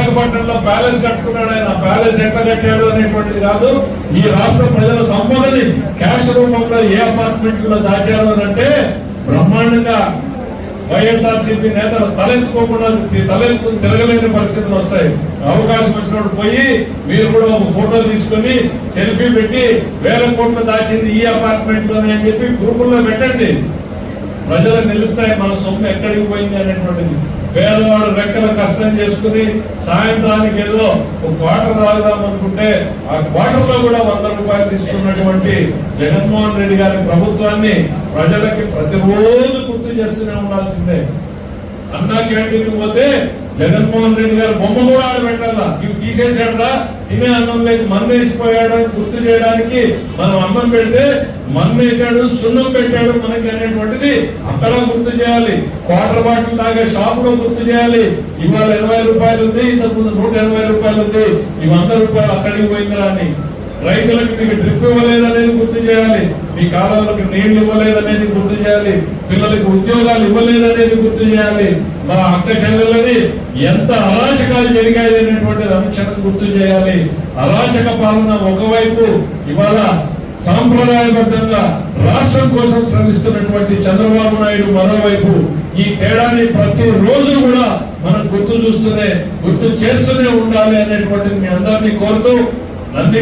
విశాఖపట్నంలో ప్యాలెస్ కట్టుకున్నాడు. ఆయన ప్యాలెస్ ఎట్లా కట్టాడు అనేటువంటిది కాదు, ఈ రాష్ట్ర ప్రజల సంపదని క్యాష్ రూపంలో ఏ అపార్ట్మెంట్ లో దాచారు అని అంటే బ్రహ్మాండంగా వైఎస్ఆర్సీపీ నేతలు తలెత్తుకుని తిరగలేని పరిస్థితులు వస్తాయి. అవకాశం వచ్చినప్పుడు పోయి మీరు కూడా ఒక ఫోటో తీసుకొని సెల్ఫీ పెట్టి 1000 కోట్లు దాచింది ఈ అపార్ట్మెంట్ లోనే అని చెప్పి గ్రూపుల్లో పెట్టండి. ప్రజలకు తెలుస్తాయి మన సొమ్ము ఎక్కడికి పోయింది అనేటువంటిది. పేదవాడు రెక్కల కష్టం చేసుకుని సాయంత్రానికి ఏదో ఒక క్వార్టర్ రాగుదాం అనుకుంటే ఆ క్వార్టర్ లో కూడా 100 రూపాయలు తీసుకున్నటువంటి జగన్మోహన్ రెడ్డి గారి ప్రభుత్వాన్ని ప్రజలకి ప్రతిరోజు గుర్తు చేస్తూనే ఉండాల్సిందే. అన్నా క్యాంటీన్కి పోతే జగన్మోహన్ రెడ్డి గారు బొమ్మ కూడా ఆడబెట్టాలా, ఇవి తీసేసాడా, తినే అన్నం లేదు మన్నేసిపోయాడు అని గుర్తు చేయడానికి మనం అన్నం పెడితే మన్నేసాడు సున్నం పెట్టాడు మనకి అనేటువంటిది అక్కడ గుర్తు చేయాలి. క్వార్టర్ బాటిల్ తాగే షాప్ లో గుర్తు చేయాలి. ఇవాళ 20 రూపాయలు ఉంది, ఇంతకుముందు 180 రూపాయలు ఉంది, ఈ 100 రూపాయలు అక్కడికి పోయిందిరా అని. రైతులకు మీకు డ్రిప్ ఇవ్వలేదనేది గుర్తు చేయాలి, మీ కాలువలకు నీళ్లు ఇవ్వలేదనేది గుర్తు చేయాలి, పిల్లలకు ఉద్యోగాలు ఇవ్వలేదనేది గుర్తు చేయాలి. మా అక్క చెల్లెలని ఎంత అరాచకాలు జరిగాయి అనేటువంటిది అనుక్షణం గుర్తు చేయాలి. అరాచక పాలన ఒకవైపు, ఇవాళ సాంప్రదాయబద్ధంగా రాష్ట్రం కోసం శ్రమిస్తున్నటువంటి చంద్రబాబు నాయుడు మరోవైపు. ఈ తేడాన్ని ప్రతి రోజు కూడా మనం గుర్తు చేస్తూనే ఉండాలి అనేటువంటిది మీ అందరినీ కోరుతూ నంది